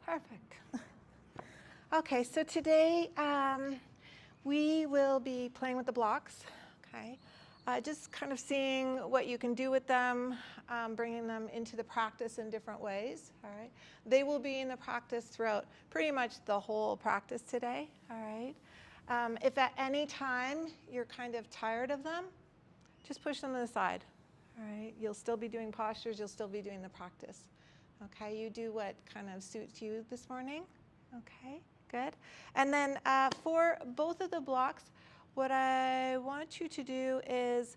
Perfect. Okay, so today we will be playing with the blocks, okay? Just kind of seeing what you can do with them, bringing them into the practice in different ways, all right? They will be in the practice throughout pretty much the whole practice today, all right? If at any time you're kind of tired of them, just push them to the side, all right? You'll still be doing postures, you'll still be doing the practice. Okay, you do what kind of suits you this morning. Okay, good. And then for both of the blocks, what I want you to do is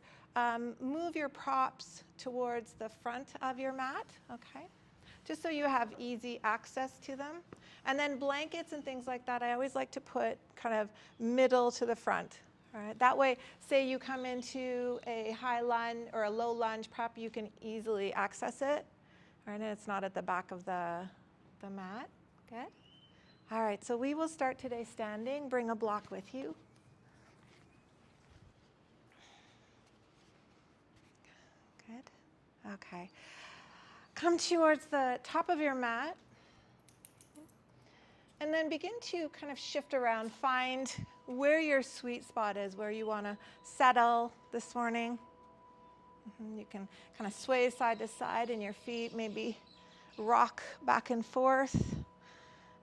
move your props towards the front of your mat, okay? Just so you have easy access to them. And then blankets and things like that, I always like to put kind of middle to the front. All right, that way, say you come into a high lunge or a low lunge prep, you can easily access it. All right, and it's not at the back of the mat. Good. All right, so we will start today standing. Bring a block with you. Good. Okay. Come towards the top of your mat. And then begin to kind of shift around. Find where your sweet spot is, where you want to settle this morning. You can kind of sway side to side in your feet, maybe rock back and forth,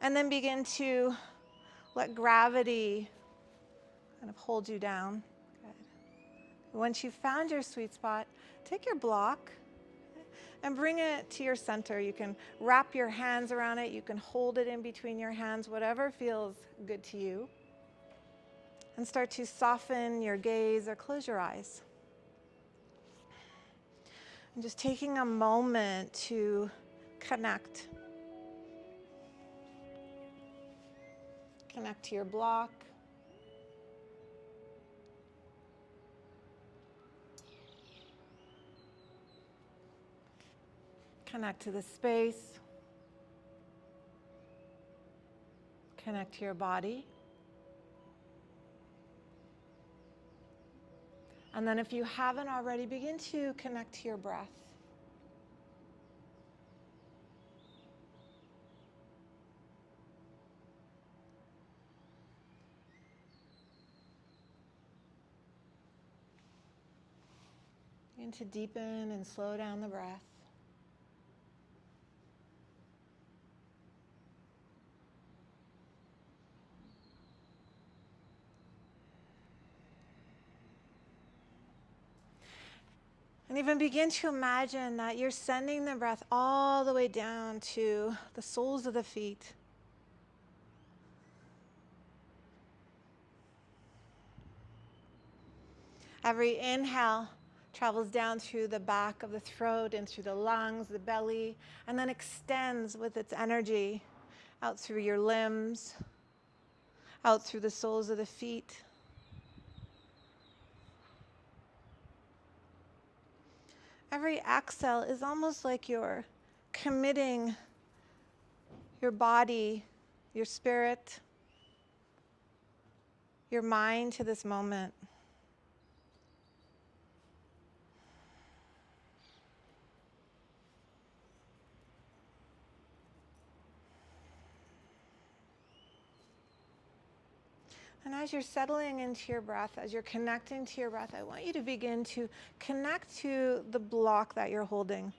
and then begin to let gravity kind of hold you down. Good. Once you've found your sweet spot, take your block and bring it to your center. You can wrap your hands around it, you can hold it in between your hands, whatever feels good to you. And start to soften your gaze or close your eyes. And just taking a moment to connect. Connect to your block. Connect to the space. Connect to your body. And then if you haven't already, begin to connect to your breath. Begin to deepen and slow down the breath. And even begin to imagine that you're sending the breath all the way down to the soles of the feet. Every inhale travels down through the back of the throat and through the lungs, the belly, and then extends with its energy out through your limbs, out through the soles of the feet. Every exhale is almost like you're committing your body, your spirit, your mind to this moment. And as you're settling into your breath, as you're connecting to your breath, I want you to begin to connect to the block that you're holding.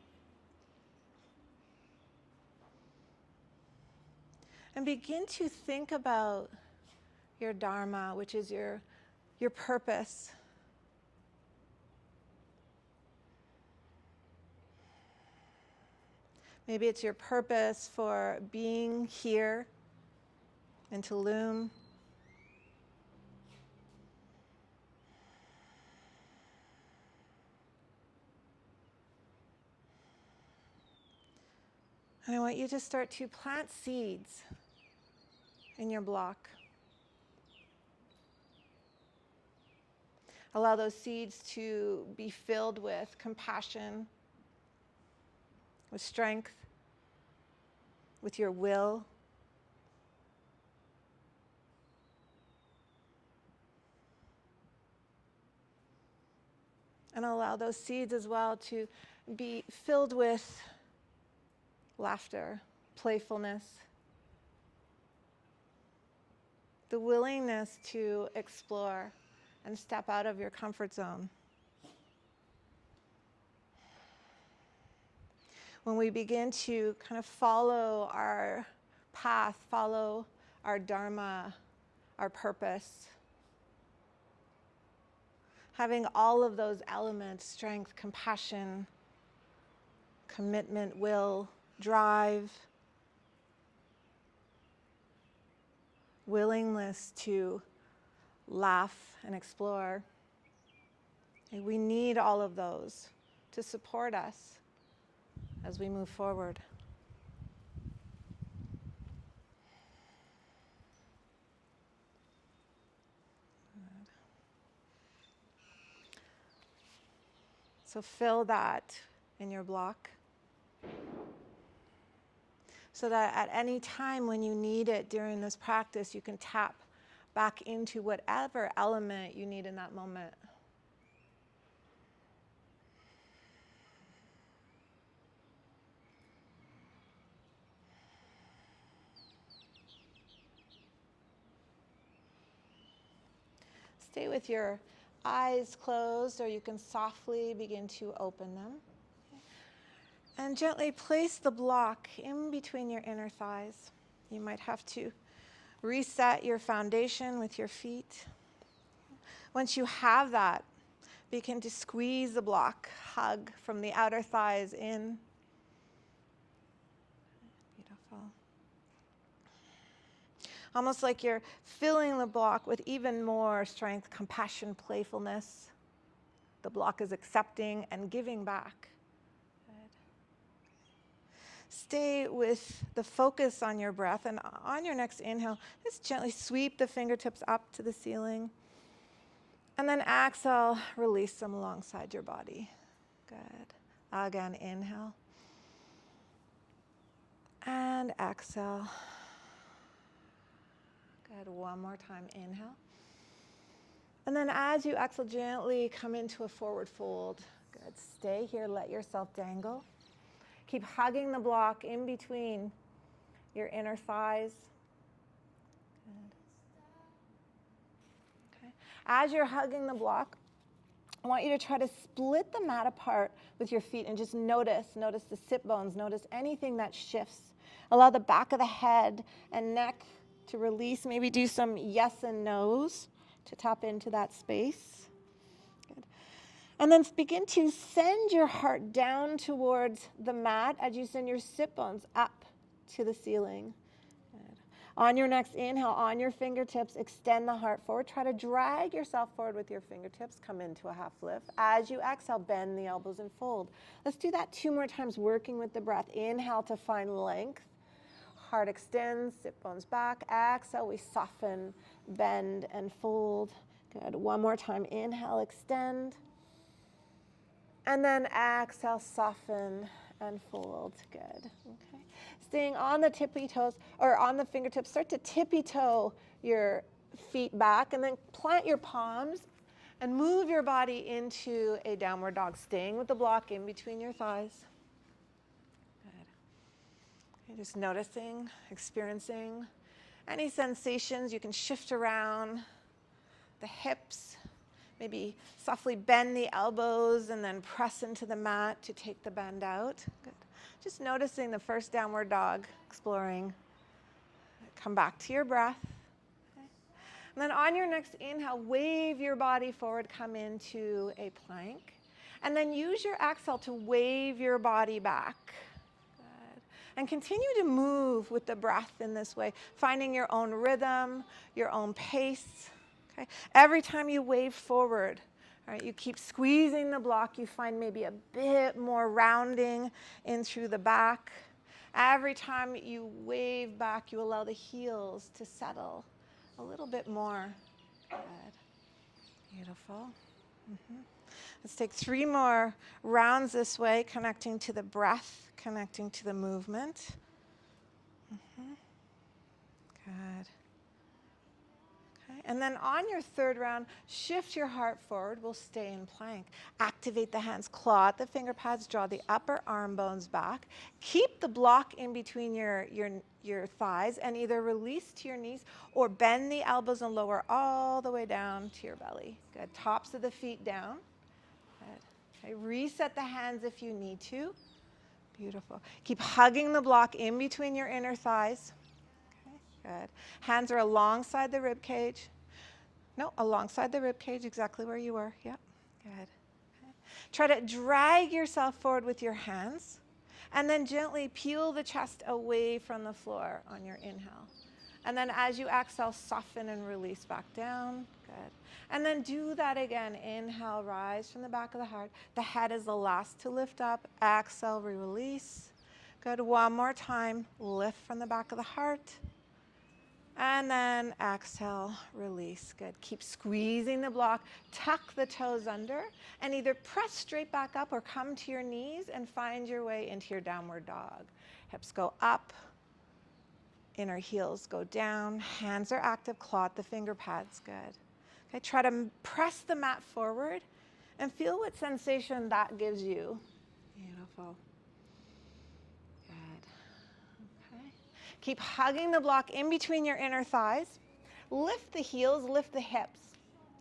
And begin to think about your dharma, which is your purpose. Maybe it's your purpose for being here in Tulum. And I want you to start to plant seeds in your block. Allow those seeds to be filled with compassion, with strength, with your will. And allow those seeds as well to be filled with laughter, playfulness, the willingness to explore and step out of your comfort zone. When we begin to kind of follow our path, follow our dharma, our purpose, having all of those elements, strength, compassion, commitment, will, drive, willingness to laugh and explore. We need all of those to support us as we move forward. So fill that in your block so that at any time when you need it during this practice, you can tap back into whatever element you need in that moment. Stay with your eyes closed, or you can softly begin to open them. And gently place the block in between your inner thighs. You might have to reset your foundation with your feet. Once you have that, begin to squeeze the block, hug from the outer thighs in. Beautiful. Almost like you're filling the block with even more strength, compassion, playfulness. The block is accepting and giving back. Good. Stay with the focus on your breath, and on your next inhale, just gently sweep the fingertips up to the ceiling. And then exhale, release them alongside your body. Good. Again, inhale. And exhale. Good. One more time, inhale. And then as you exhale, gently come into a forward fold. Good. Stay here, let yourself dangle. Keep hugging the block in between your inner thighs. Good. Okay. As you're hugging the block, I want you to try to split the mat apart with your feet and just notice the sit bones, notice anything that shifts. Allow the back of the head and neck to release, maybe do some yes and no's to tap into that space. Good. And then begin to send your heart down towards the mat as you send your sit bones up to the ceiling. Good. On your next inhale, on your fingertips, extend the heart forward. Try to drag yourself forward with your fingertips. Come into a half lift. As you exhale, bend the elbows and fold. Let's do that 2 more times, working with the breath. Inhale to find length. Heart extends, sit bones back. Exhale, we soften, bend, and fold. Good. One more time. Inhale, extend. And then exhale, soften, and fold. Good. Okay. Staying on the tippy toes, or on the fingertips, start to tippy toe your feet back, and then plant your palms and move your body into a downward dog, staying with the block in between your thighs. Just noticing, experiencing any sensations. You can shift around the hips, maybe softly bend the elbows and then press into the mat to take the bend out. Good. Just noticing the first downward dog, exploring. Come back to your breath. Okay. And then on your next inhale, wave your body forward, come into a plank. And then use your exhale to wave your body back. And continue to move with the breath in this way, finding your own rhythm, your own pace. Okay? Every time you wave forward, all right, you keep squeezing the block, you find maybe a bit more rounding in through the back. Every time you wave back, you allow the heels to settle a little bit more. Good. Beautiful. Mm-hmm. Let's take 3 more rounds this way, connecting to the breath, connecting to the movement. Mm-hmm. Good. Okay. And then on your third round, shift your heart forward. We'll stay in plank. Activate the hands, claw at the finger pads, draw the upper arm bones back. Keep the block in between your thighs and either release to your knees or bend the elbows and lower all the way down to your belly. Good. Tops of the feet down. Good. Okay. Reset the hands if you need to. Beautiful. Keep hugging the block in between your inner thighs. Okay. Good. Hands are alongside the rib cage. No, alongside the rib cage, exactly where you were. Yep. Good. Okay. Try to drag yourself forward with your hands, and then gently peel the chest away from the floor on your inhale. And then as you exhale, soften and release back down. Good. And then do that again. Inhale, rise from the back of the heart. The head is the last to lift up. Exhale, release. Good. One more time. Lift from the back of the heart. And then exhale, release. Good. Keep squeezing the block. Tuck the toes under and either press straight back up or come to your knees and find your way into your downward dog. Hips go up. Inner heels go down. Hands are active. Claw at the finger pads. Good. Okay. Try to press the mat forward and feel what sensation that gives you. Beautiful. Keep hugging the block in between your inner thighs. Lift the heels, lift the hips.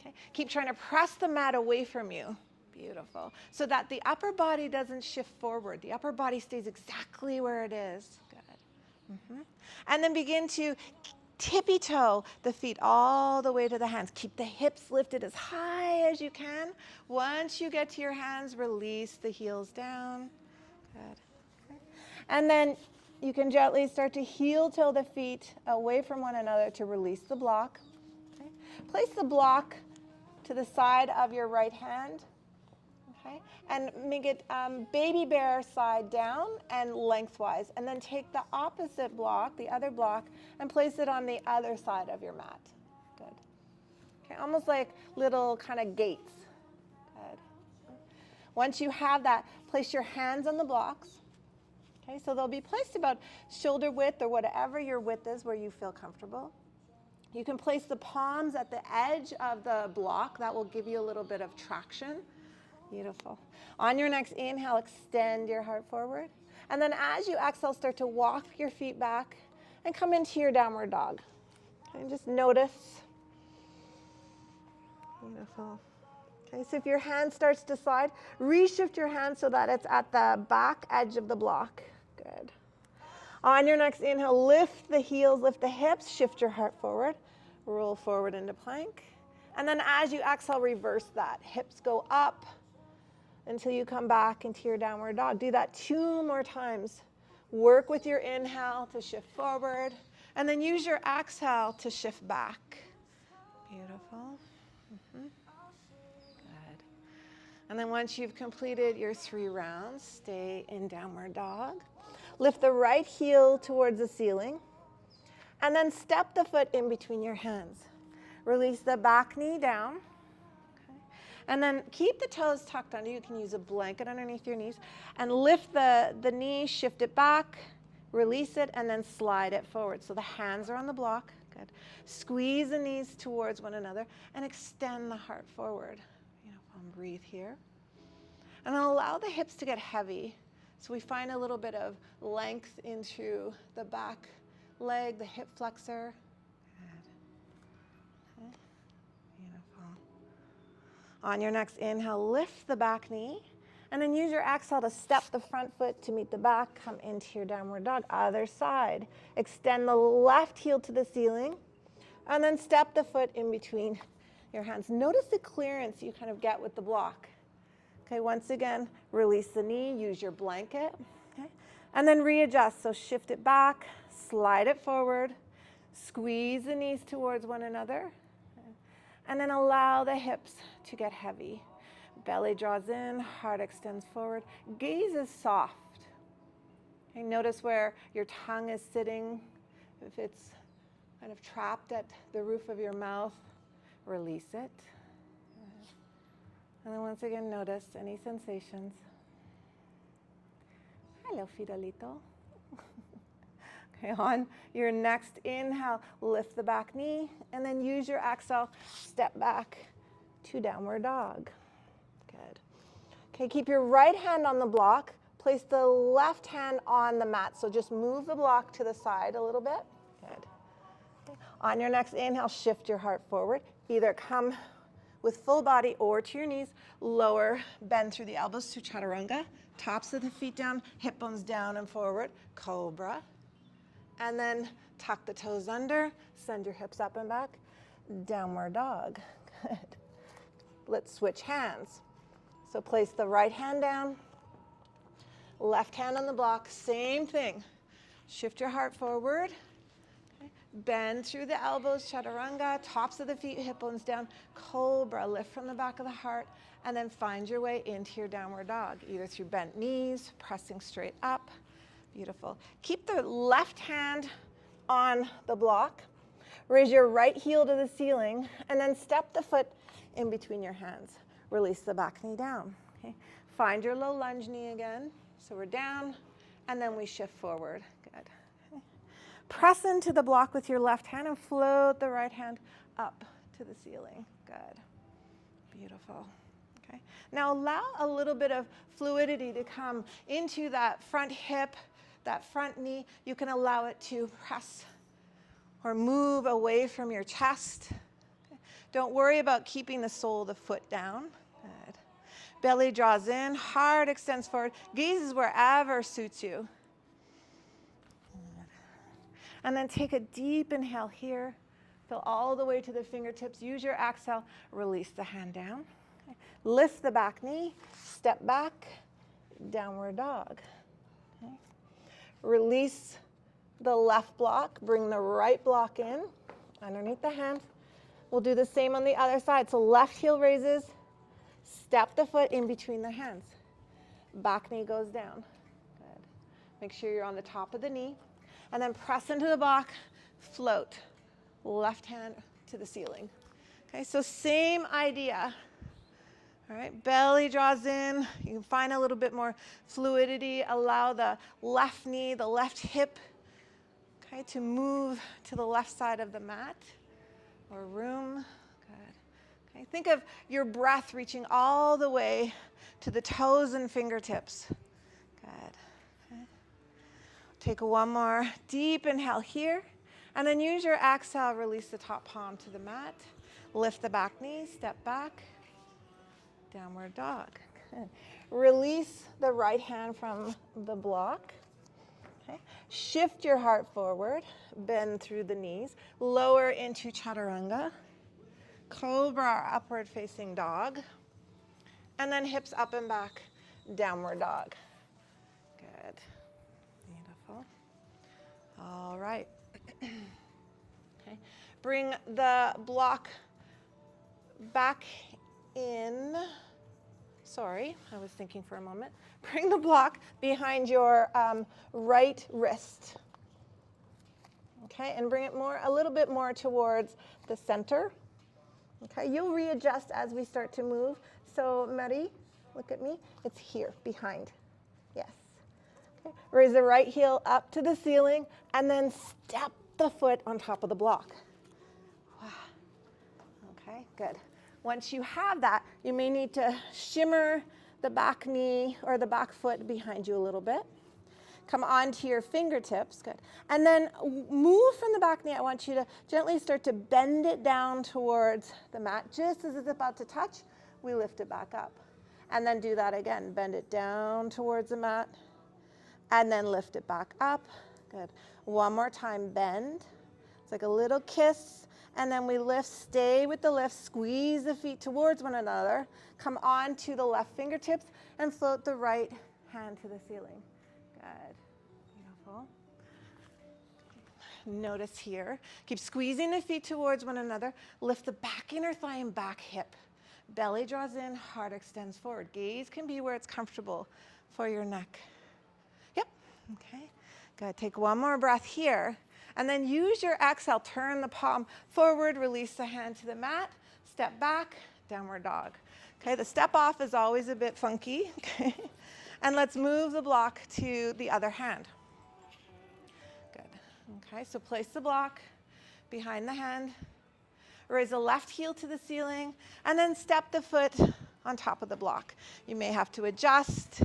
Okay? Keep trying to press the mat away from you. Beautiful. So that the upper body doesn't shift forward. The upper body stays exactly where it is. Good. And then begin to tippy toe the feet all the way to the hands. Keep the hips lifted as high as you can. Once you get to your hands, release the heels down. Good. Okay. And then you can gently start to heel toe the feet away from one another to release the block. Okay. Place the block to the side of your right hand. Okay. And make it baby bear side down and lengthwise. And then take the opposite block, the other block, and place it on the other side of your mat. Good. Okay. Almost like little kind of gates. Good. Once you have that, place your hands on the blocks. Okay, so they'll be placed about shoulder width or whatever your width is where you feel comfortable. You can place the palms at the edge of the block. That will give you a little bit of traction. Beautiful. On your next inhale, extend your heart forward. And then as you exhale, start to walk your feet back and come into your downward dog. And just notice. Beautiful. Okay, so if your hand starts to slide, reshift your hand so that it's at the back edge of the block. Good. On your next inhale, lift the heels, lift the hips, shift your heart forward, roll forward into plank. And then as you exhale, reverse that. Hips go up until you come back into your downward dog. Do that 2 more times. Work with your inhale to shift forward, and then use your exhale to shift back. Beautiful. Good. And then once you've completed your 3 rounds, stay in downward dog. Lift the right heel towards the ceiling, and then step the foot in between your hands. Release the back knee down. Okay. And then keep the toes tucked under. You can use a blanket underneath your knees. And lift the knee, shift it back, release it, and then slide it forward. So the hands are on the block. Good. Squeeze the knees towards one another and extend the heart forward. Breathe here. And then allow the hips to get heavy. So we find a little bit of length into the back leg, the hip flexor. Good. Okay. Beautiful. On your next inhale, lift the back knee. And then use your exhale to step the front foot to meet the back. Come into your downward dog. Other side. Extend the left heel to the ceiling. And then step the foot in between your hands. Notice the clearance you kind of get with the block. Okay, once again, release the knee, use your blanket. Okay, and then readjust. So shift it back, slide it forward, squeeze the knees towards one another, and then allow the hips to get heavy. Belly draws in, heart extends forward. Gaze is soft. Okay, notice where your tongue is sitting. If it's kind of trapped at the roof of your mouth, release it. And then once again, notice any sensations. Hello, Fidelito. Okay, on your next inhale, lift the back knee, and then use your exhale, step back to downward dog. Good. Okay, keep your right hand on the block. Place the left hand on the mat. So just move the block to the side a little bit. Good. Okay. On your next inhale, shift your heart forward. Either come with full body or to your knees, lower, bend through the elbows to chaturanga. Tops of the feet down, hip bones down and forward, cobra. And then tuck the toes under, send your hips up and back, downward dog. Good. Let's switch hands. So place the right hand down, left hand on the block, same thing. Shift your heart forward, okay. Bend through the elbows, chaturanga, tops of the feet, hip bones down, cobra, lift from the back of the heart, and then find your way into your downward dog, either through bent knees, pressing straight up. Beautiful. Keep the left hand on the block. Raise your right heel to the ceiling, and then step the foot in between your hands. Release the back knee down. Okay. Find your low lunge knee again. So we're down, and then we shift forward. Good. Okay. Press into the block with your left hand and float the right hand up to the ceiling. Good. Beautiful. Okay. Now allow a little bit of fluidity to come into that front hip, that front knee. You can allow it to press or move away from your chest. Okay. Don't worry about keeping the sole of the foot down. Good. Belly draws in, heart extends forward. Gaze is wherever suits you. Good. And then take a deep inhale here. Fill all the way to the fingertips. Use your exhale. Release the hand down. Okay. Lift the back knee. Step back. Downward dog. Okay. Release the left block. Bring the right block in underneath the hand. We'll do the same on the other side. So left heel raises. Step the foot in between the hands. Back knee goes down. Good. Make sure you're on the top of the knee. And then press into the block. Float. Left hand to the ceiling. Okay, so same idea. All right, belly draws in. You can find a little bit more fluidity. Allow the left knee, the left hip, okay, to move to the left side of the mat or room. Good. Okay, think of your breath reaching all the way to the toes and fingertips. Good. Okay. Take one more deep inhale here. And then use your exhale, release the top palm to the mat. Lift the back knee, step back. Downward dog. Good. Release the right hand from the block. Okay. Shift your heart forward. Bend through the knees. Lower into chaturanga. Cobra, upward facing dog. And then hips up and back. Downward dog. Good. Beautiful. All right. Okay. Bring the block back in. Sorry, I was thinking for a moment. Bring the block behind your right wrist. Okay, and bring it a little bit more towards the center. Okay, you'll readjust as we start to move. So, Mary, look at me. It's here, behind. Yes. Okay. Raise the right heel up to the ceiling, and then step the foot on top of the block. Wow. Okay, good. Once you have that, you may need to shimmer the back knee or the back foot behind you a little bit. Come onto your fingertips, good. And then move from the back knee. I want you to gently start to bend it down towards the mat. Just as it's about to touch, we lift it back up. And then do that again. Bend it down towards the mat. And then lift it back up. Good. One more time, bend. It's like a little kiss. And then we lift, stay with the lift, squeeze the feet towards one another. Come on to the left fingertips and float the right hand to the ceiling. Good. Beautiful. Notice here. Keep squeezing the feet towards one another. Lift the back inner thigh and back hip. Belly draws in, heart extends forward. Gaze can be where it's comfortable for your neck. Yep. Okay. Good. Take one more breath here. And then use your exhale. Turn the palm forward. Release the hand to the mat. Step back. Downward dog. Okay. The step off is always a bit funky. Okay. And let's move the block to the other hand. Good. Okay, so place the block behind the hand. Raise the left heel to the ceiling, and then step the foot on top of the block. You may have to adjust.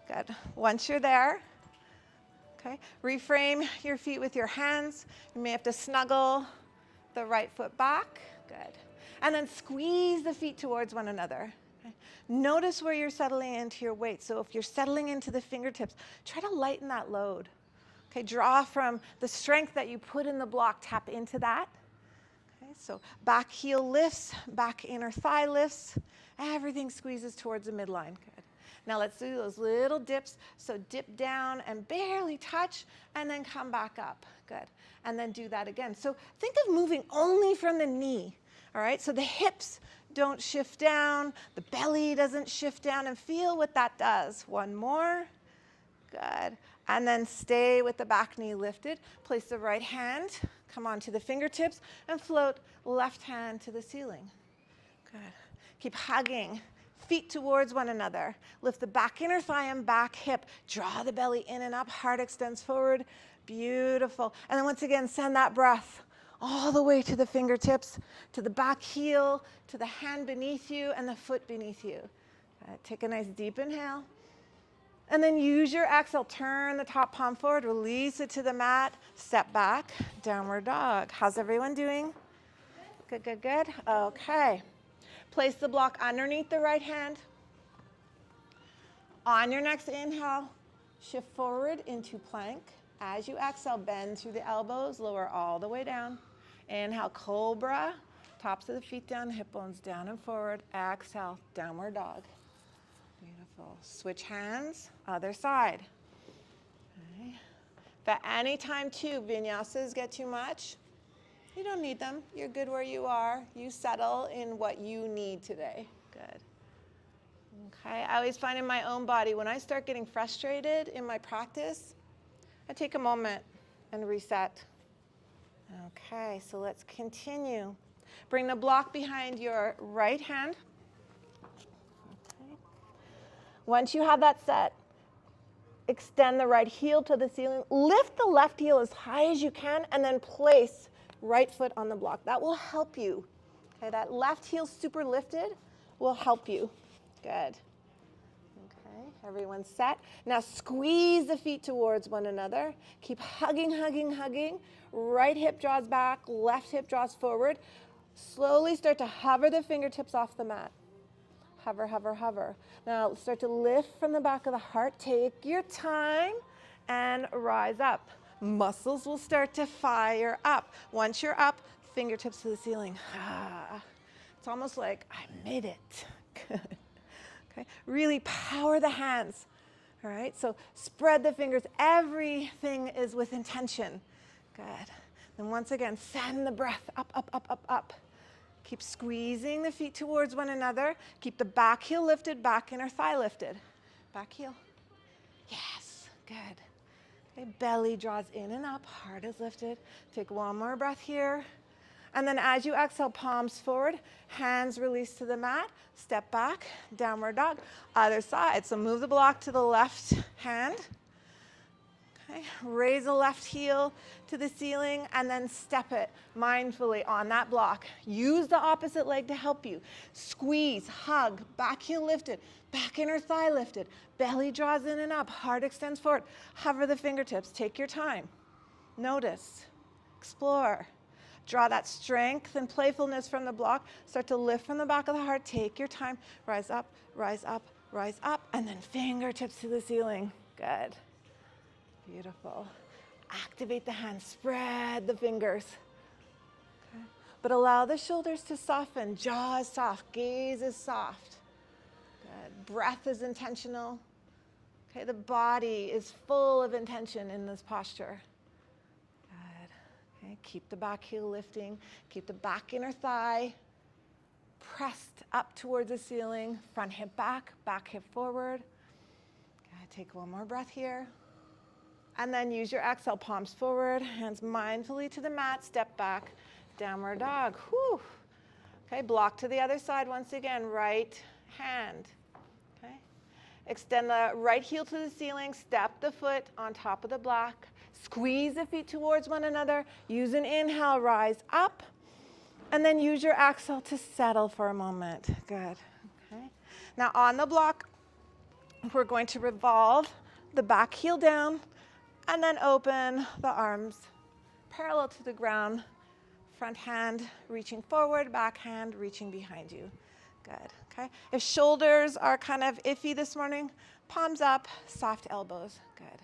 Good. Once you're there, okay, reframe your feet with your hands. You may have to snuggle the right foot back. Good. And then squeeze the feet towards one another. Okay. Notice where you're settling into your weight. So if you're settling into the fingertips, try to lighten that load. Okay, draw from the strength that you put in the block, tap into that. Okay, so back heel lifts, back inner thigh lifts. Everything squeezes towards the midline. Good. Now let's do those little dips. So dip down and barely touch, and then come back up. Good. And then do that again. So think of moving only from the knee. All right, so the hips don't shift down, the belly doesn't shift down, and feel what that does. One more. Good. And then stay with the back knee lifted. Place the right hand, come onto the fingertips, and float left hand to the ceiling. Good. Keep hugging. Feet towards one another. Lift the back inner thigh and back hip. Draw the belly in and up. Heart extends forward. Beautiful. And then once again, send that breath all the way to the fingertips, to the back heel, to the hand beneath you, and the foot beneath you. Take a nice deep inhale. And then use your exhale. Turn the top palm forward. Release it to the mat. Step back. Downward dog. How's everyone doing? Good, good, good. Okay. Place the block underneath the right hand. On your next inhale, shift forward into plank. As you exhale, bend through the elbows, lower all the way down. Inhale, cobra. Tops of the feet down, hip bones down and forward. Exhale, downward dog. Beautiful. Switch hands, other side. Okay. If at any time too, vinyasas get too much, you don't need them. You're good where you are. You settle in what you need today. Good. Okay, I always find in my own body, when I start getting frustrated in my practice, I take a moment and reset. Okay, so let's continue. Bring the block behind your right hand. Okay. Once you have that set, extend the right heel to the ceiling. Lift the left heel as high as you can, and then place right foot on the block. That will help you. Okay, that left heel super lifted will help you. Good. Okay, everyone's set. Now squeeze the feet towards one another. Keep hugging, hugging, hugging. Right hip draws back, left hip draws forward. Slowly start to hover the fingertips off the mat. Hover, hover, hover. Now start to lift from the back of the heart. Take your time and rise up. Muscles will start to fire up. Once you're up, fingertips to the ceiling. It's almost like I made it. Okay. Really power the hands. All right, so spread the fingers. Everything is with intention. Good. Then once again, send the breath up, up, up, up, up. Keep squeezing the feet towards one another. Keep the back heel lifted, back inner thigh lifted. Back heel. Yes, good. Okay, belly draws in and up, heart is lifted. Take one more breath here. And then as you exhale, palms forward, hands release to the mat, step back, downward dog, other side. So move the block to the left hand. Okay, raise the left heel to the ceiling and then step it mindfully on that block. Use the opposite leg to help you. Squeeze, hug, back heel lifted, back inner thigh lifted, belly draws in and up, heart extends forward. Hover the fingertips, take your time. Notice, explore. Draw that strength and playfulness from the block. Start to lift from the back of the heart. Take your time. Rise up, rise up, rise up, and then fingertips to the ceiling. Good. Beautiful. Activate the hands. Spread the fingers. Okay. But allow the shoulders to soften. Jaw is soft. Gaze is soft. Good. Breath is intentional. Okay. The body is full of intention in this posture. Okay, keep the back heel lifting. Keep the back inner thigh pressed up towards the ceiling. Front hip back hip forward. Okay, take one more breath here. And then use your exhale, palms forward, hands mindfully to the mat, step back, downward dog. Whew. Okay, block to the other side once again, right hand. Okay, extend the right heel to the ceiling, step the foot on top of the block, Squeeze the feet towards one another. Use an inhale, rise up. And then use your exhale to settle for a moment. Good. Okay. Now on the block, we're going to revolve the back heel down and then open the arms parallel to the ground. Front hand reaching forward, back hand reaching behind you. Good. Okay. If shoulders are kind of iffy this morning, palms up, soft elbows. Good.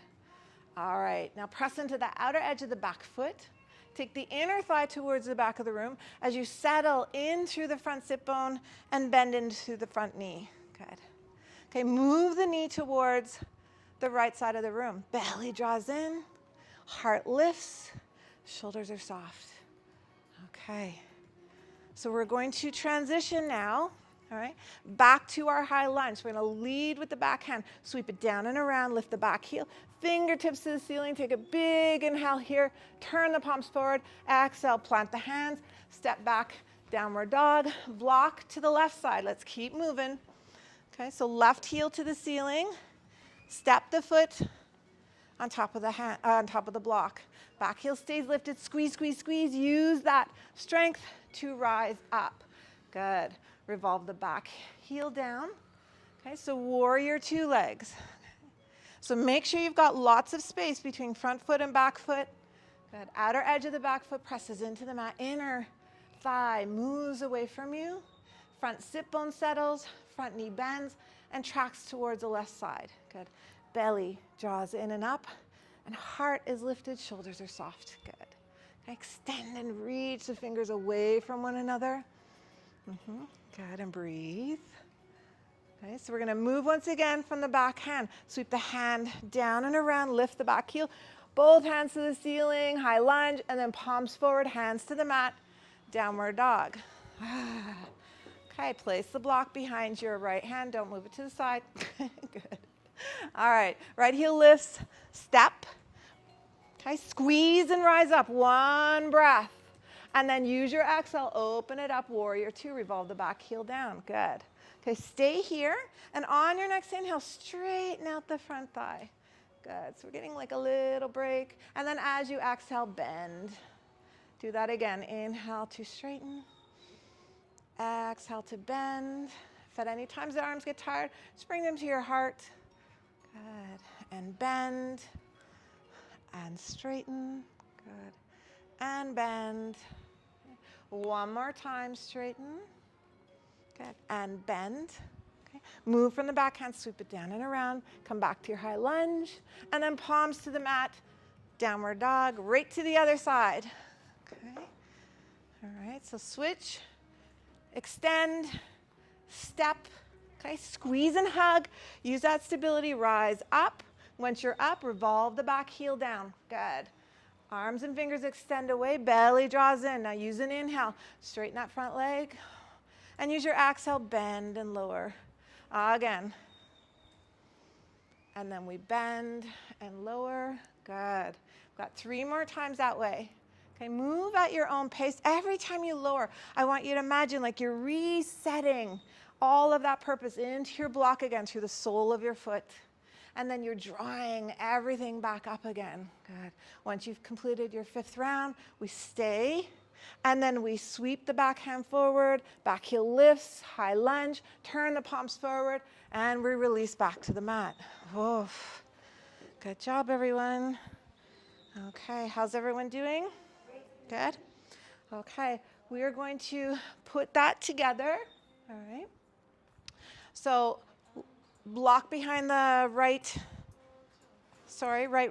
All right. Now press into the outer edge of the back foot. Take the inner thigh towards the back of the room as you settle in through the front sit bone and bend into the front knee. Good. Okay, move the knee towards the right side of the room. Belly draws in, heart lifts, shoulders are soft. Okay. So we're going to transition now, all right, back to our high lunge. We're going to lead with the back hand, sweep it down and around, lift the back heel, fingertips to the ceiling, take a big inhale here, turn the palms forward, exhale, plant the hands, step back, downward dog, block to the left side. Let's keep moving. Okay, so left heel to the ceiling, step the foot on top of the block. Back heel stays lifted, squeeze, squeeze, squeeze. Use that strength to rise up. Good. Revolve the back heel down. Okay, so warrior two legs. So make sure you've got lots of space between front foot and back foot. Good. Outer edge of the back foot presses into the mat. Inner thigh moves away from you. Front sit bone settles, front knee bends, and tracks towards the left side. Good. Belly draws in and up, and heart is lifted, shoulders are soft. Good. Okay, extend and reach the fingers away from one another. Good, and breathe. Okay, so we're going to move once again from the back hand. Sweep the hand down and around, lift the back heel, both hands to the ceiling, high lunge, and then palms forward, hands to the mat, downward dog. Okay, place the block behind your right hand. Don't move it to the side. Good. All right, right heel lifts, step. Okay, squeeze and rise up. One breath. And then use your exhale, open it up, warrior two, revolve the back heel down. Good. Okay, stay here, and on your next inhale, straighten out the front thigh. Good, so we're getting like a little break. And then as you exhale, bend. Do that again. Inhale to straighten. Exhale to bend. If at any times the arms get tired, just bring them to your heart. Good, and bend, and straighten. Good, and bend. One more time, straighten. Good, and bend. Okay. Move from the back hand, sweep it down and around. Come back to your high lunge, and then palms to the mat, downward dog, right to the other side. Okay. All right, so switch, extend, step. Okay, squeeze and hug. Use that stability, rise up. Once you're up, revolve the back heel down. Good. Arms and fingers extend away, belly draws in. Now use an inhale, straighten that front leg. And use your exhale, bend and lower. Again. And then we bend and lower. Good. We've got 3 more times that way. Okay, move at your own pace. Every time you lower, I want you to imagine like you're resetting all of that purpose into your block again through the sole of your foot. And then you're drawing everything back up again. Good. Once you've completed your 5th round, we stay. And then we sweep the back hand forward, back heel lifts, high lunge, turn the palms forward, and we release back to the mat. Oof. Good job, everyone. Okay, how's everyone doing? Good? Okay, we are going to put that together. All right. So block behind the right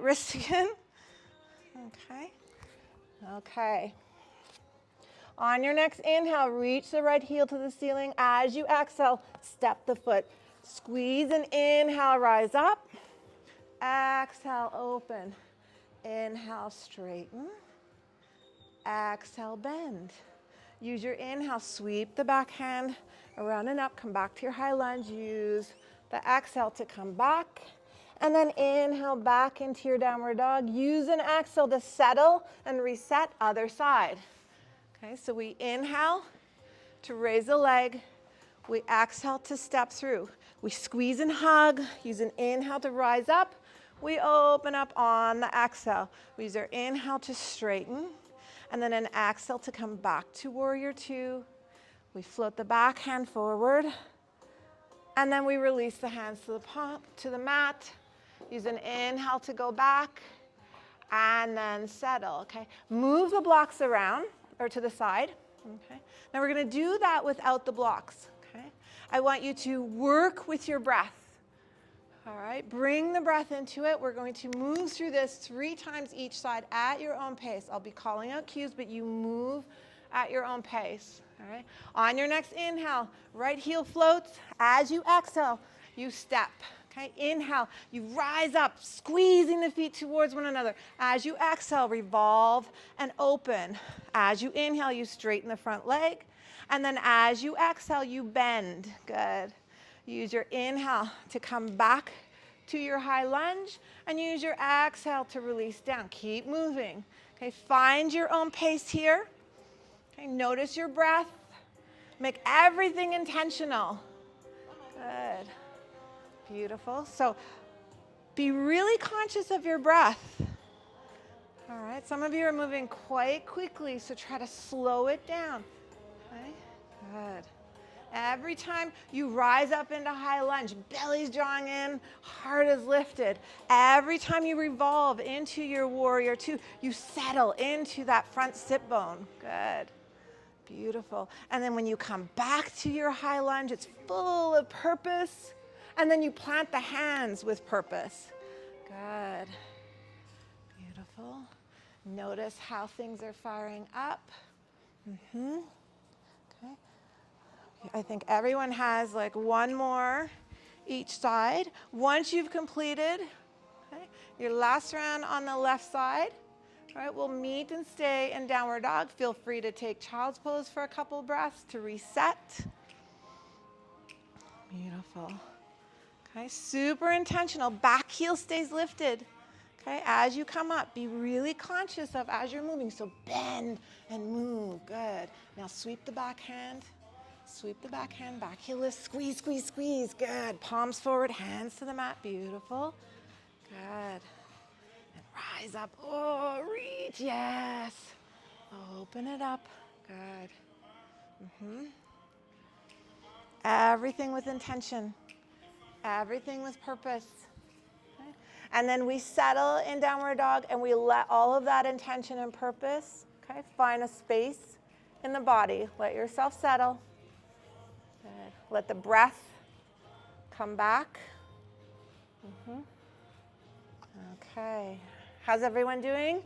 wrist again. Okay. Okay. On your next inhale, reach the right heel to the ceiling. As you exhale, step the foot. Squeeze and inhale, rise up. Exhale, open. Inhale, straighten. Exhale, bend. Use your inhale, sweep the back hand around and up. Come back to your high lunge. Use the exhale to come back. And then inhale back into your downward dog. Use an exhale to settle and reset other side. Okay, so we inhale to raise the leg. We exhale to step through. We squeeze and hug. Use an inhale to rise up. We open up on the exhale. We use our inhale to straighten, and then an exhale to come back to warrior two. We float the back hand forward, and then we release the hands to the mat. Use an inhale to go back, and then settle, okay? Move the blocks around, or to the side, okay? Now we're gonna do that without the blocks, okay? I want you to work with your breath, all right? Bring the breath into it. We're going to move through this 3 times each side at your own pace. I'll be calling out cues, but you move at your own pace, all right? On your next inhale, right heel floats. As you exhale, you step. Okay, inhale, you rise up, squeezing the feet towards one another. As you exhale, revolve and open. As you inhale, you straighten the front leg. And then as you exhale, you bend. Good. Use your inhale to come back to your high lunge, and use your exhale to release down. Keep moving. Okay, find your own pace here. Okay, notice your breath. Make everything intentional. Good. Beautiful. So be really conscious of your breath. All right. Some of you are moving quite quickly, so try to slow it down. Okay. Good. Every time you rise up into high lunge, belly's drawing in, heart is lifted. Every time you revolve into your warrior two, you settle into that front sit bone. Good. Beautiful. And then when you come back to your high lunge, it's full of purpose. And then you plant the hands with purpose. Good. Beautiful. Notice how things are firing up. Okay. I think everyone has like one more each side. Once you've completed your last round on the left side, all right, we'll meet and stay in downward dog. Feel free to take child's pose for a couple breaths to reset. Beautiful. Okay, super intentional. Back heel stays lifted. Okay, as you come up, be really conscious of as you're moving. So bend and move. Good. Now sweep the back hand. Sweep the back hand. Back heel lift. Squeeze, squeeze, squeeze. Good. Palms forward. Hands to the mat. Beautiful. Good. And rise up. Oh, reach. Yes. Open it up. Good. Everything with intention. Everything with purpose. Okay? And then we settle in downward dog, and we let all of that intention and purpose, okay, find a space in the body. Let yourself settle. Good. Let the breath come back. Okay. How's everyone doing?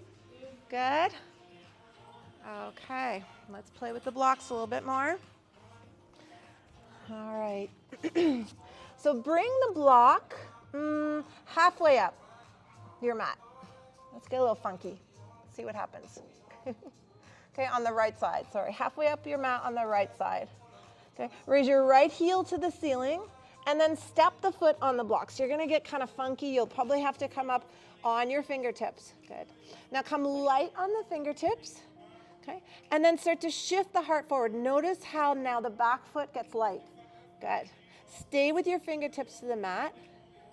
Good? Okay. Let's play with the blocks a little bit more. All right. So bring the block halfway up your mat. Let's get a little funky. See what happens. Okay, on the right side. Sorry, halfway up your mat on the right side. Okay, raise your right heel to the ceiling, and then step the foot on the block. So you're going to get kind of funky. You'll probably have to come up on your fingertips. Good. Now come light on the fingertips. Okay, and then start to shift the heart forward. Notice how now the back foot gets light. Good. Stay with your fingertips to the mat.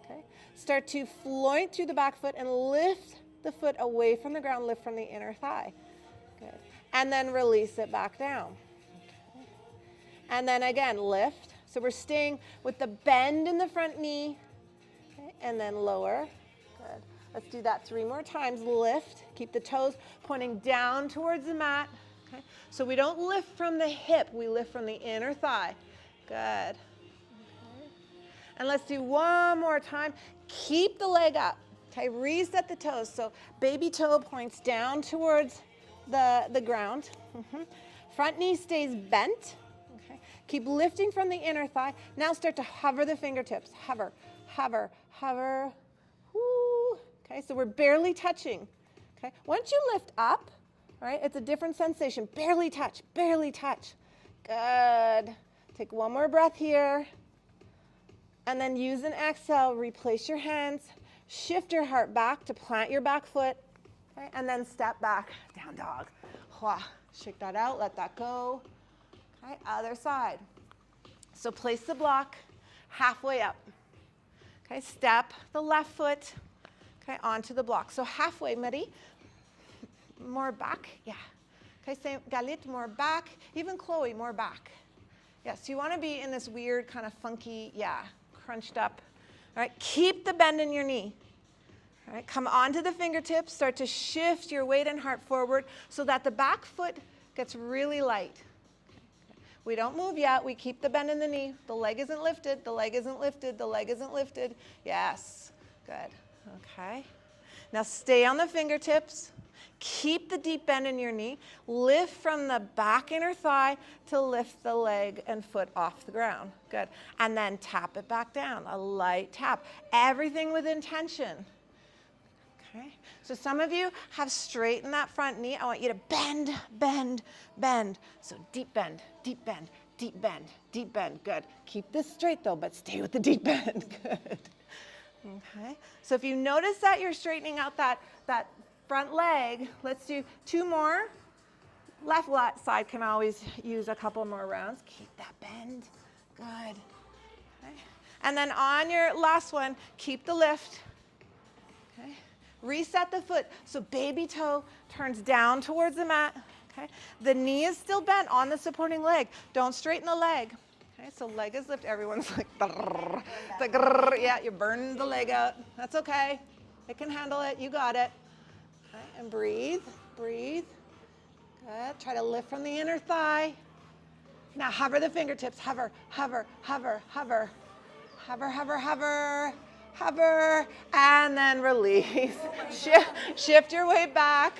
Okay. Start to float through the back foot and lift the foot away from the ground. Lift from the inner thigh. Good. And then release it back down. Okay. And then again, lift. So we're staying with the bend in the front knee. Okay. And then lower. Good. Let's do that 3 more times. Lift. Keep the toes pointing down towards the mat. Okay. So we don't lift from the hip. We lift from the inner thigh. Good. Okay. And let's do one more time. Keep the leg up. Okay, reset the toes. So baby toe points down towards the ground. Front knee stays bent. Okay. Keep lifting from the inner thigh. Now start to hover the fingertips. Hover, hover, hover. Woo. Okay, so we're barely touching. Okay, once you lift up, all right, it's a different sensation. Barely touch, barely touch. Good. Take one more breath here. And then use an exhale. Replace your hands. Shift your heart back to plant your back foot. Okay, and then step back, down dog. Shake that out, let that go. Okay, other side. So place the block halfway up. Okay, step the left foot Okay, onto the block. So halfway, Marie. More back, yeah. Okay, same, Galit, more back. Even Chloe, more back. Yes, you want to be in this weird kind of funky, yeah, crunched up. All right, keep the bend in your knee. All right, come onto the fingertips. Start to shift your weight and heart forward so that the back foot gets really light. We don't move yet. We keep the bend in the knee. The leg isn't lifted. The leg isn't lifted. The leg isn't lifted. Yes, good. Okay. Now stay on the fingertips. Keep the deep bend in your knee. Lift from the back inner thigh to lift the leg and foot off the ground. Good. And then tap it back down. A light tap. Everything with intention. Okay. So some of you have straightened that front knee. I want you to bend, bend, bend. So deep bend, deep bend, deep bend, deep bend. Good. Keep this straight though, but stay with the deep bend. Good. Okay. So if you notice that you're straightening out that front leg, let's do 2 more. Left side can always use a couple more rounds. Keep that bend. Good. Okay. And then on your last one, keep the lift. Okay. Reset the foot. So baby toe turns down towards the mat. Okay. The knee is still bent on the supporting leg. Don't straighten the leg. Okay, so leg is lifted. Everyone's like, grrr, the grrr. Yeah, you're burning the leg out. That's okay. It can handle it. You got it. Okay, and breathe, breathe. Good. Try to lift from the inner thigh. Now hover the fingertips. Hover, hover, hover, hover. Hover, hover, hover, hover. And then release. Shift your weight back.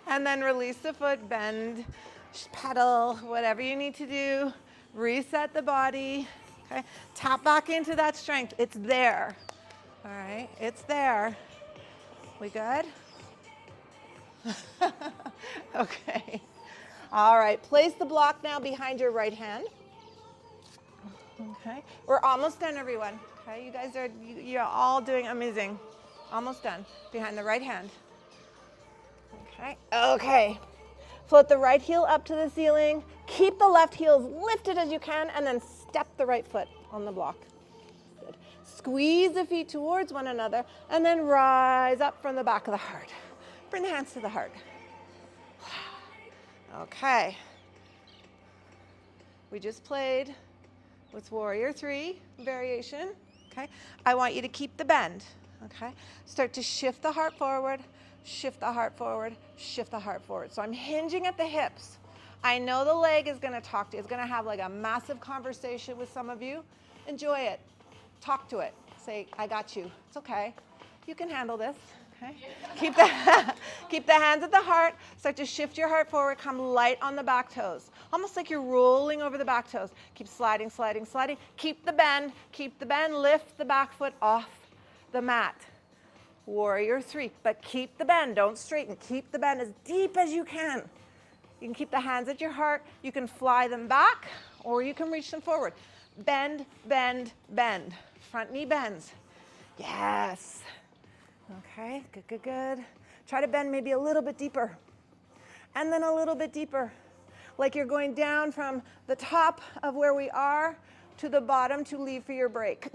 And then release the foot. Bend, pedal, whatever you need to do. Reset the body. Okay. Tap back into that strength. It's there. All right. It's there. We good? Okay. All right. Place the block now behind your right hand. Okay. We're almost done, everyone. Okay. You guys you're all doing amazing. Almost done. Behind the right hand. Okay. Okay. Float the right heel up to the ceiling. Keep the left heel as lifted as you can, and then step the right foot on the block. Good. Squeeze the feet towards one another, and then rise up from the back of the heart. Bring the hands to the heart. Okay. We just played with Warrior 3 variation. Okay. I want you to keep the bend. Okay. Start to shift the heart forward. Shift the heart forward, shift the heart forward. So I'm hinging at the hips. I know the leg is going to talk to you. It's going to have like a massive conversation with some of you. Enjoy it. Talk to it. Say, I got you. It's okay. You can handle this. Okay. Keep the hands at the heart. Start to shift your heart forward. Come light on the back toes. Almost like you're rolling over the back toes. Keep sliding, sliding, sliding. Keep the bend. Keep the bend. Lift the back foot off the mat. Warrior 3, but keep the bend, don't straighten. Keep the bend as deep as you can. You can keep the hands at your heart. You can fly them back, or you can reach them forward. Bend, bend, bend. Front knee bends. Yes. Okay, good, good, good. Try to bend maybe a little bit deeper, and then a little bit deeper. Like you're going down from the top of where we are to the bottom to leave for your break.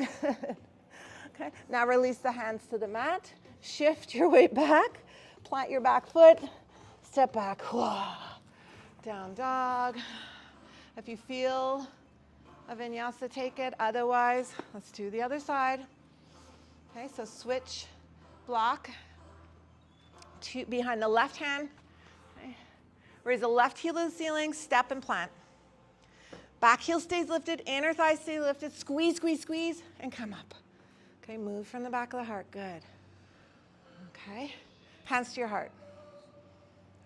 Okay. Now release the hands to the mat. Shift your weight back. Plant your back foot. Step back. Down dog. If you feel a vinyasa, take it. Otherwise, let's do the other side. Okay, so switch block to behind the left hand. Okay. Raise the left heel to the ceiling. Step and plant. Back heel stays lifted. Inner thigh stays lifted. Squeeze, squeeze, squeeze, and come up. Okay, move from the back of the heart. Good. Okay, hands to your heart.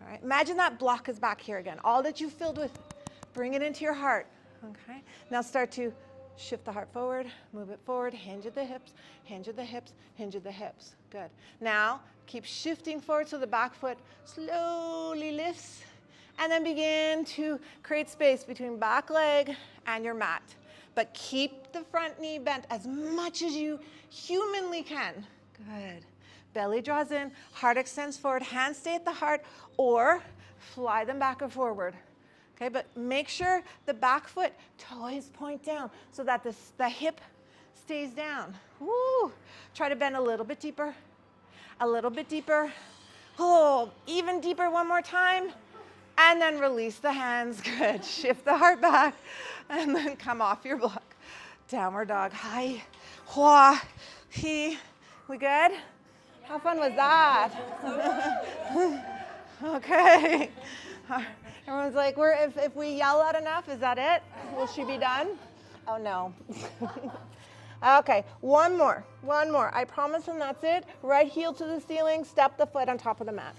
All right, imagine that block is back here again. All that you filled with, bring it into your heart. Okay, now start to shift the heart forward, move it forward, hinge at the hips, hinge at the hips, hinge at the hips. Good. Now, keep shifting forward so the back foot slowly lifts, and then begin to create space between back leg and your mat. But keep the front knee bent as much as you humanly can. Good. Belly draws in, heart extends forward, hands stay at the heart, or fly them back or forward. Okay, but make sure the back foot toes point down so that the hip stays down. Woo! Try to bend a little bit deeper. A little bit deeper. Oh, even deeper one more time. And then release the hands. Good. Shift the heart back. And then come off your block. Downward dog. Hi. Hua. He. We good? How fun was that? Okay. Everyone's like, if we yell out enough, is that it? Will she be done? Oh, no. Okay, one more. I promise, and that's it. Right heel to the ceiling, step the foot on top of the mat.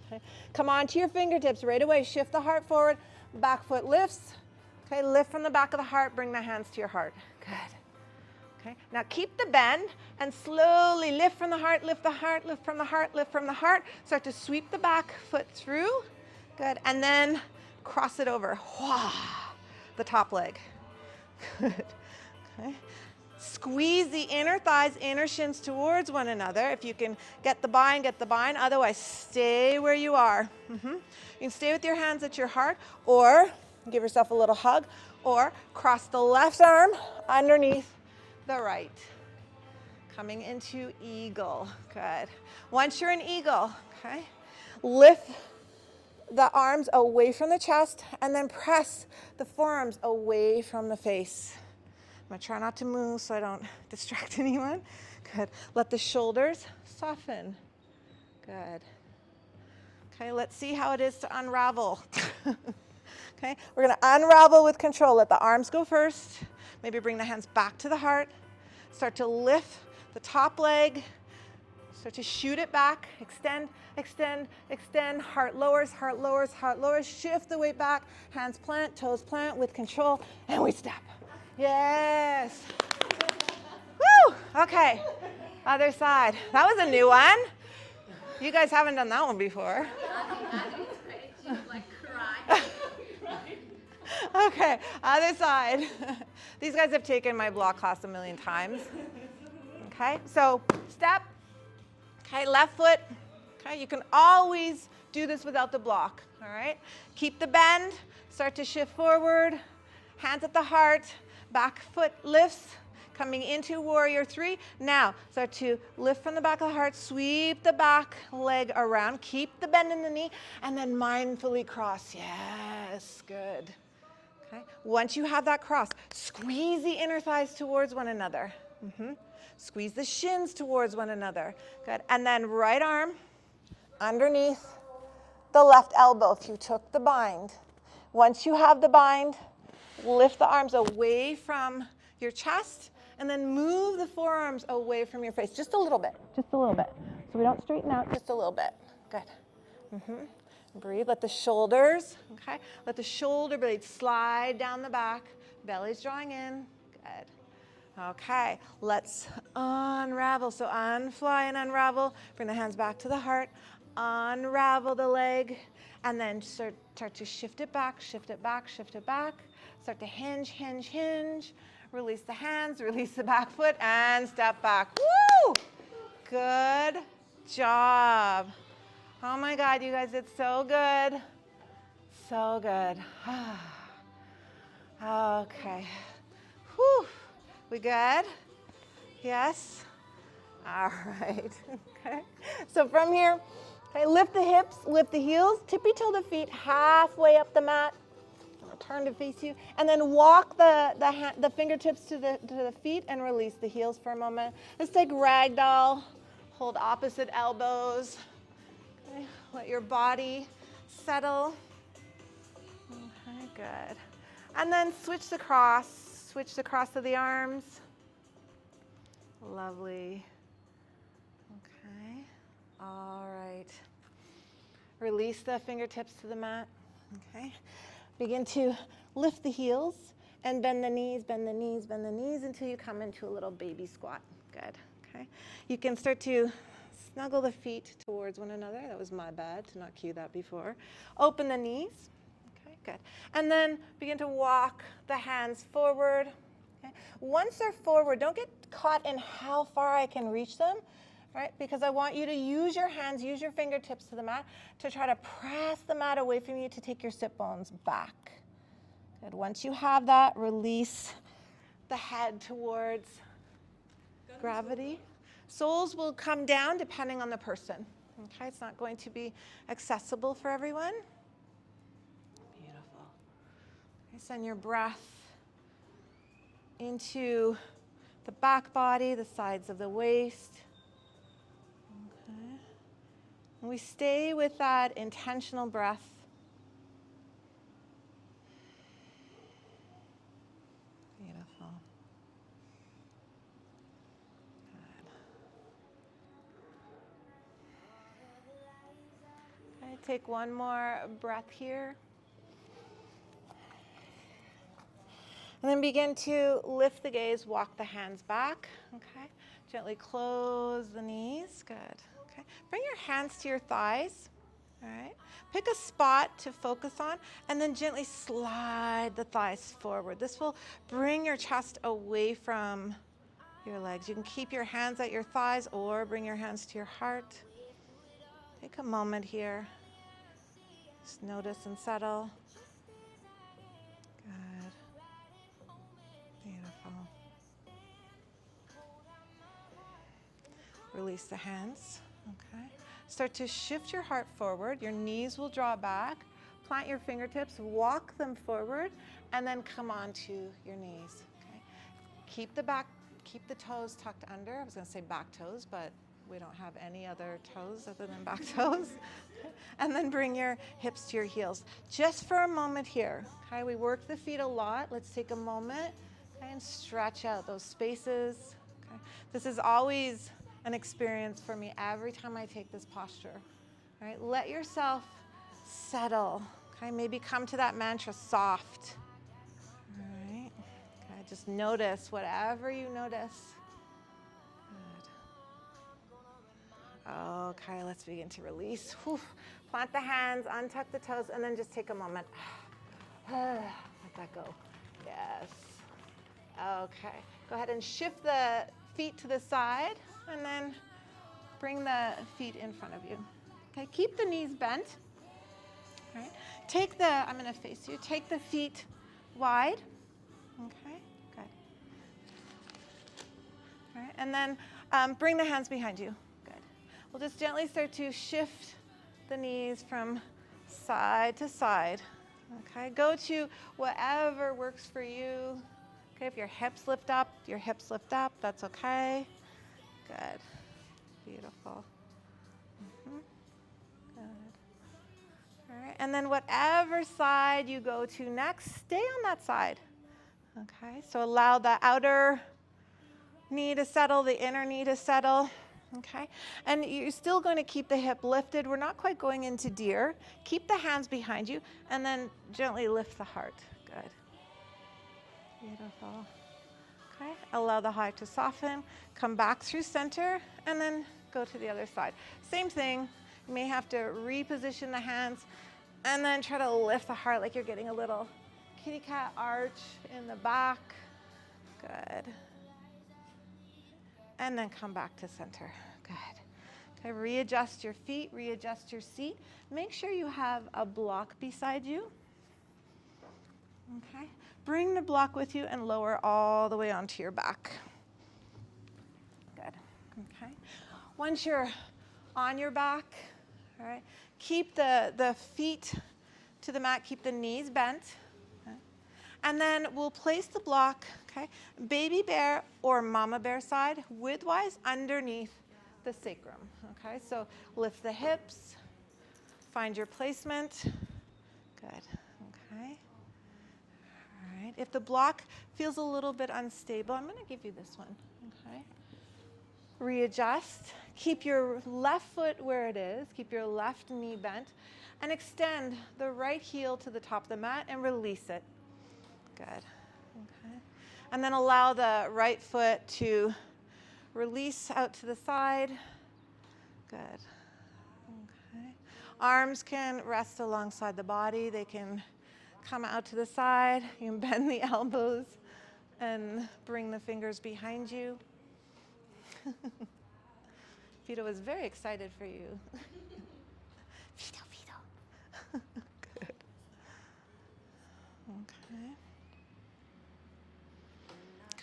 Okay. Come on to your fingertips right away. Shift the heart forward, back foot lifts. Okay, lift from the back of the heart, bring the hands to your heart. Good. Okay, now keep the bend and slowly lift from the heart, lift the heart, lift from the heart, lift from the heart. Start to sweep the back foot through. Good, and then cross it over. Wah, the top leg. Good. Okay. Squeeze the inner thighs, inner shins towards one another. If you can get the bind, get the bind. Otherwise, stay where you are. You can stay with your hands at your heart, or give yourself a little hug, or cross the left arm underneath the right. Coming into eagle. Good. Once you're in eagle, okay, lift the arms away from the chest and then press the forearms away from the face. I'm going to try not to move so I don't distract anyone. Good. Let the shoulders soften. Good. Okay, let's see how it is to unravel. Okay, we're going to unravel with control. Let the arms go first. Maybe bring the hands back to the heart. Start to lift the top leg. Start to shoot it back. Extend, extend, extend. Heart lowers, heart lowers, heart lowers. Shift the weight back. Hands plant, toes plant with control. And we step. Yes. Woo! Okay. Other side. That was a new one. You guys haven't done that one before. Okay, other side. These guys have taken my block class a million times. Okay, so step. Okay, left foot. Okay, you can always do this without the block. All right, keep the bend. Start to shift forward. Hands at the heart. Back foot lifts. Coming into warrior three. Now, start to lift from the back of the heart. Sweep the back leg around. Keep the bend in the knee. And then mindfully cross. Yes, good. Okay. Once you have that cross, squeeze the inner thighs towards one another. Squeeze the shins towards one another. Good. And then right arm underneath the left elbow if you took the bind. Once you have the bind, lift the arms away from your chest and then move the forearms away from your face. Just a little bit. Just a little bit. So we don't straighten out, just a little bit. Good. Breathe. Let the shoulders, okay? Let the shoulder blades slide down the back. Belly's drawing in. Good. Okay. Let's unravel. So unfly and unravel. Bring the hands back to the heart. Unravel the leg. And then start to shift it back, shift it back, shift it back. Start to hinge, hinge, hinge. Release the hands, release the back foot, and step back. Woo! Good job. Oh my God, you guys did so good. So good. Okay. Whew. We good? Yes? All right. Okay. So from here, okay, lift the hips, lift the heels, tippy-toe the feet halfway up the mat. Turn to face you, and then walk the fingertips to the feet and release the heels for a moment. Let's take ragdoll. Hold opposite elbows. Okay. Let your body settle. Okay, good. And then switch the cross of the arms. Lovely. Okay. All right. Release the fingertips to the mat. Okay. Begin to lift the heels and bend the knees, bend the knees, bend the knees until you come into a little baby squat. Good. Okay. You can start to snuggle the feet towards one another. That was my bad to not cue that before. Open the knees. Okay, good. And then begin to walk the hands forward. Okay. Once they're forward, don't get caught in how far I can reach them. Right? Because I want you to use your hands, use your fingertips to the mat to try to press the mat away from you to take your sit bones back. Good. Once you have that, release the head towards gravity. Soles will come down depending on the person. Okay, it's not going to be accessible for everyone. Beautiful. Okay, send your breath into the back body, the sides of the waist. Okay. And we stay with that intentional breath. Beautiful. Good. Okay, take one more breath here. And then begin to lift the gaze, walk the hands back. Okay. Gently close the knees. Good. Okay. Bring your hands to your thighs. All right. Pick a spot to focus on and then gently slide the thighs forward. This will bring your chest away from your legs. You can keep your hands at your thighs or bring your hands to your heart. Take a moment here. Just notice and settle. Good. Beautiful. Release the hands. Okay. Start to shift your heart forward. Your knees will draw back. Plant your fingertips, walk them forward, and then come onto your knees. Okay. Keep the toes tucked under. I was going to say back toes, but we don't have any other toes other than back toes. And then bring your hips to your heels. Just for a moment here. Okay, we work the feet a lot. Let's take a moment and stretch out those spaces. Okay. This is always an experience for me every time I take this posture. All right, let yourself settle. Okay, maybe come to that mantra, soft. All right. Okay, just notice whatever you notice. Good. Okay, let's begin to release. Whew. Plant the hands, untuck the toes, and then just take a moment. Let that go. Yes. Okay. Go ahead and shift the feet to the side, and then bring the feet in front of you. Okay, keep the knees bent. All right. I'm going to face you. Take the feet wide. Okay, good. All right, and then bring the hands behind you. Good. We'll just gently start to shift the knees from side to side. Okay, go to whatever works for you. Okay, if your hips lift up, that's okay. Good. Beautiful. Good. All right, and then whatever side you go to next, stay on that side. Okay, so allow the outer knee to settle, the inner knee to settle. Okay, and you're still going to keep the hip lifted. We're not quite going into deer. Keep the hands behind you, and then gently lift the heart. Good. Beautiful. Okay, allow the heart to soften. Come back through center, and then go to the other side. Same thing. You may have to reposition the hands, and then try to lift the heart like you're getting a little kitty cat arch in the back. Good. And then come back to center. Good. Okay, readjust your feet, readjust your seat. Make sure you have a block beside you. Okay. Bring the block with you and lower all the way onto your back. Good. Okay. Once you're on your back, all right, keep the feet to the mat, keep the knees bent. Okay. And then we'll place the block, okay, baby bear or mama bear side, widthwise underneath the sacrum. Okay, so lift the hips, find your placement. Good. Okay. All right. If the block feels a little bit unstable, I'm going to give you this one. Okay. Readjust. Keep your left foot where it is. Keep your left knee bent. And extend the right heel to the top of the mat and release it. Good. Okay. And then allow the right foot to release out to the side. Good. Okay. Arms can rest alongside the body. They can come out to the side. You can bend the elbows and bring the fingers behind you. Vito was very excited for you. Vito. Good. Okay.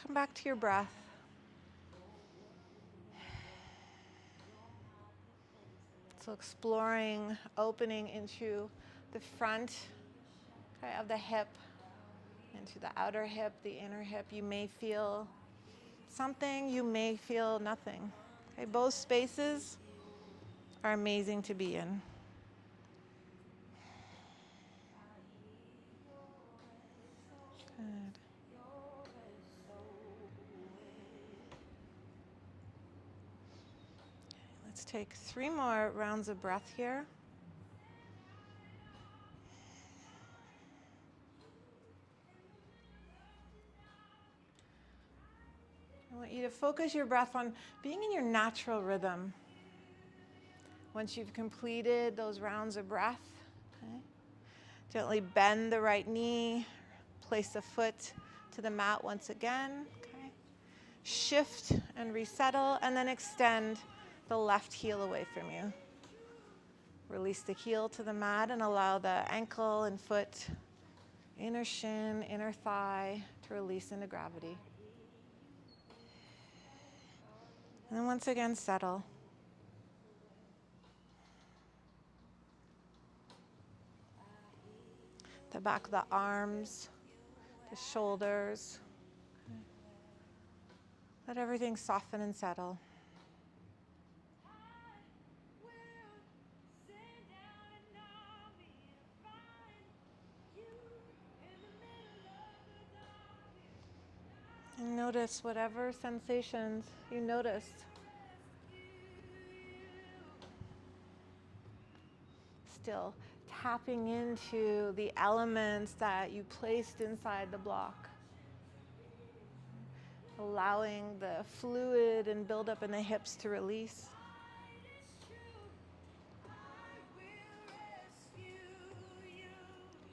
Come back to your breath. So exploring, opening into the front, okay, of the hip, into the outer hip, the inner hip. You may feel something, you may feel nothing. Okay, both spaces are amazing to be in. Good. Let's take 3 more rounds of breath here. I want you to focus your breath on being in your natural rhythm. Once you've completed those rounds of breath, okay, gently bend the right knee, place the foot to the mat once again. Okay. Shift and resettle, and then extend the left heel away from you. Release the heel to the mat and allow the ankle and foot, inner shin, inner thigh to release into gravity. And then once again, settle. The back of the arms, the shoulders. Okay. Let everything soften and settle. And notice whatever sensations you noticed. Still tapping into the elements that you placed inside the block. Allowing the fluid and buildup in the hips to release.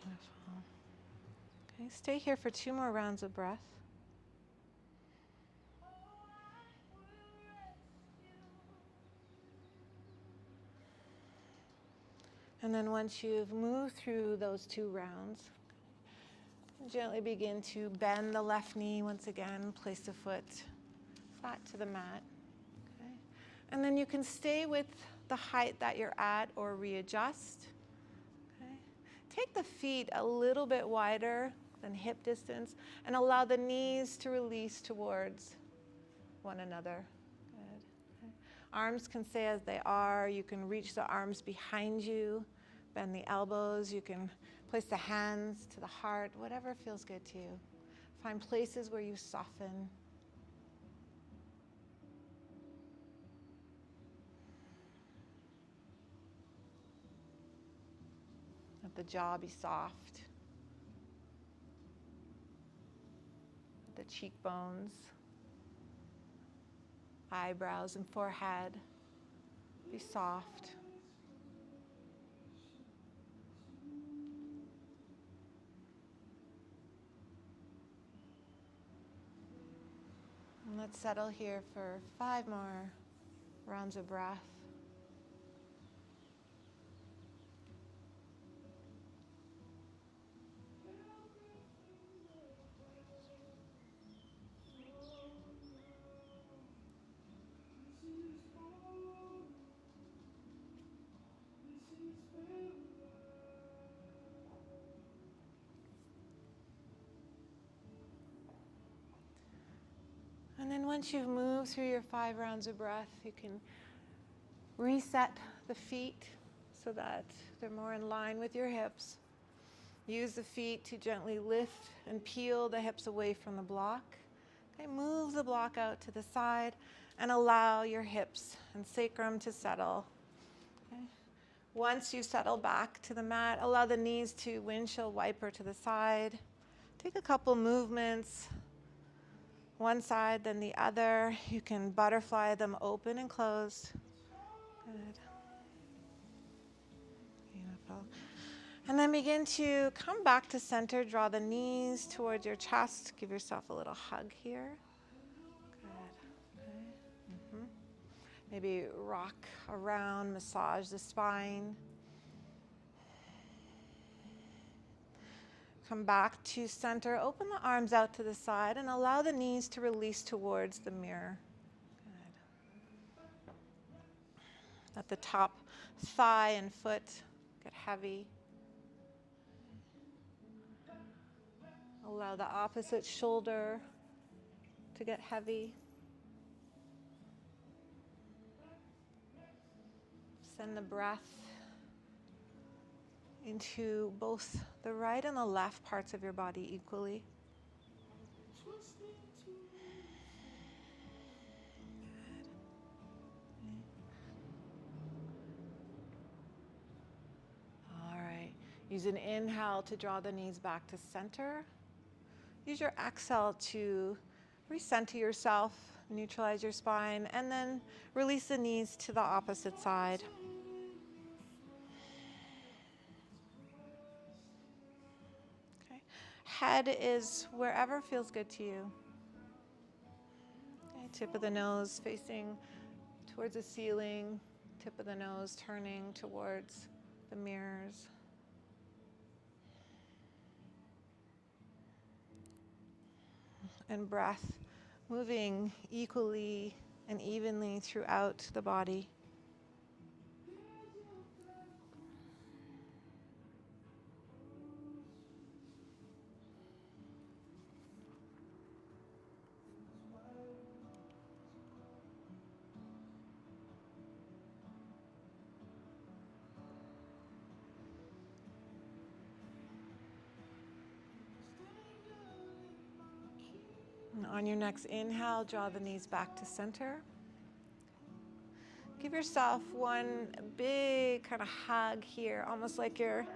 Beautiful. Okay, stay here for 2 more rounds of breath. And then once you've moved through those 2 rounds, gently begin to bend the left knee once again, place the foot flat to the mat. Okay. And then you can stay with the height that you're at or readjust. Okay. Take the feet a little bit wider than hip distance and allow the knees to release towards one another. Good. Okay. Arms can stay as they are. You can reach the arms behind you, bend the elbows. You can place the hands to the heart, whatever feels good to you. Find places where you soften. Let the jaw be soft. Let the cheekbones, eyebrows, and forehead be soft. And let's settle here for 5 more rounds of breath. And then once you've moved through your 5 rounds of breath, you can reset the feet so that they're more in line with your hips. Use the feet to gently lift and peel the hips away from the block. Okay, move the block out to the side and allow your hips and sacrum to settle. Okay. Once you settle back to the mat, allow the knees to windshield wiper to the side. Take a couple movements, one side then the other. You can butterfly them open and closed. Good. Beautiful. And then begin to come back to center. Draw the knees towards your chest. Give yourself a little hug here. Good. Okay. Maybe rock around, massage the spine. Come back to center. Open the arms out to the side and allow the knees to release towards the mirror. Good. Let the top thigh and foot get heavy. Allow the opposite shoulder to get heavy. Send the breath into both the right and the left parts of your body equally. All right. Use an inhale to draw the knees back to center. Use your exhale to recenter yourself, neutralize your spine, and then release the knees to the opposite side. Okay. Head is wherever feels good to you. Okay. Tip of the nose facing towards the ceiling, tip of the nose turning towards the mirrors. And breath moving equally and evenly throughout the body. And on your next inhale, draw the knees back to center. Give yourself one big kind of hug here, almost like you're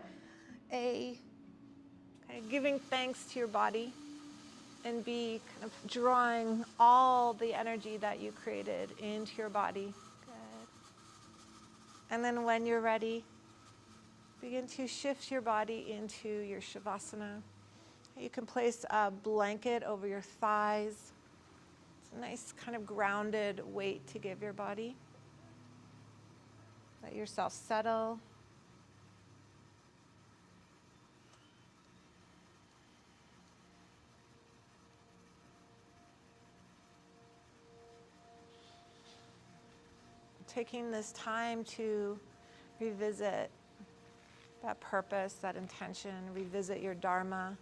giving thanks to your body, and be kind of drawing all the energy that you created into your body. Good. And then when you're ready, begin to shift your body into your Shavasana. You can place a blanket over your thighs. It's a nice kind of grounded weight to give your body. Let yourself settle. Taking this time to revisit that purpose, that intention, revisit your Dharma.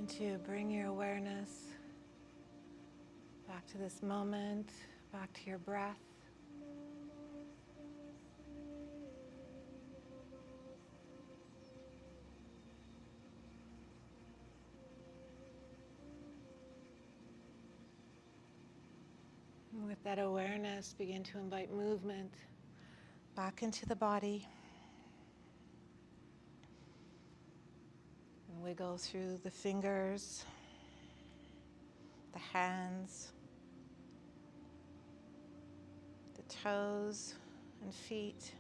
Begin to bring your awareness back to this moment, back to your breath. And with that awareness, begin to invite movement back into the body. And wiggle through the fingers, the hands, the toes and feet.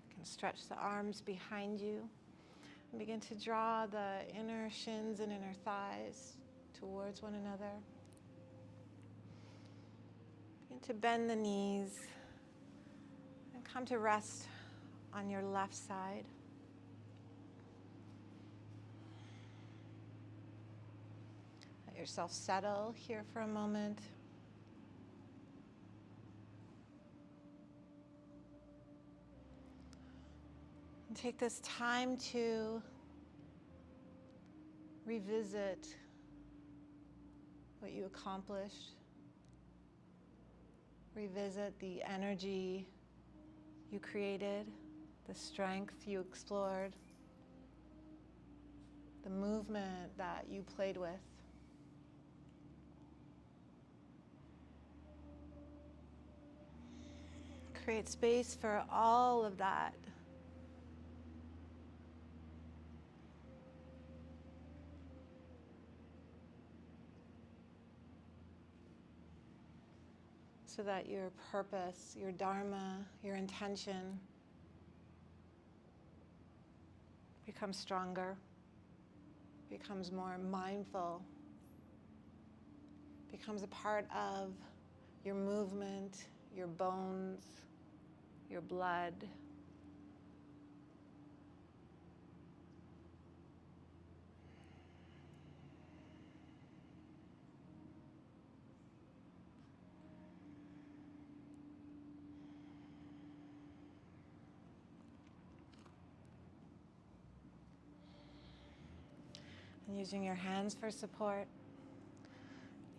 You can stretch the arms behind you and begin to draw the inner shins and inner thighs towards one another. Begin to bend the knees and come to rest on your left side. Let yourself settle here for a moment. And take this time to revisit what you accomplished. Revisit the energy you created, the strength you explored, the movement that you played with. Create space for all of that. So that your purpose, your dharma, your intention becomes stronger, becomes more mindful, becomes a part of your movement, your bones, your blood. And using your hands for support,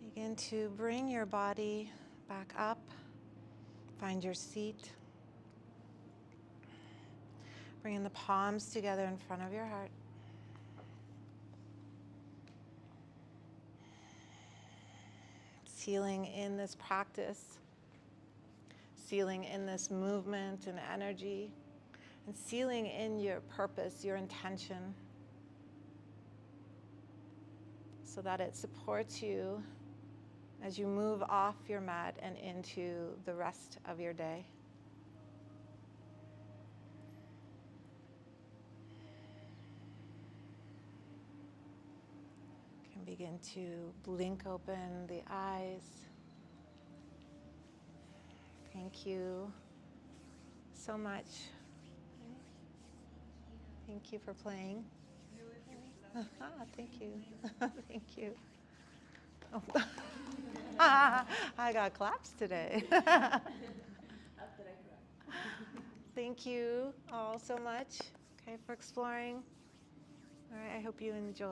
begin to bring your body back up. Find your seat. Bringing the palms together in front of your heart. Sealing in this practice, sealing in this movement and energy, and sealing in your purpose, your intention, so that it supports you as you move off your mat and into the rest of your day. You can begin to blink open the eyes. Thank you so much. Thank you for playing. Thank you. Thank you. Oh. I got claps today. Thank you all so much, for exploring. All right, I hope you enjoy.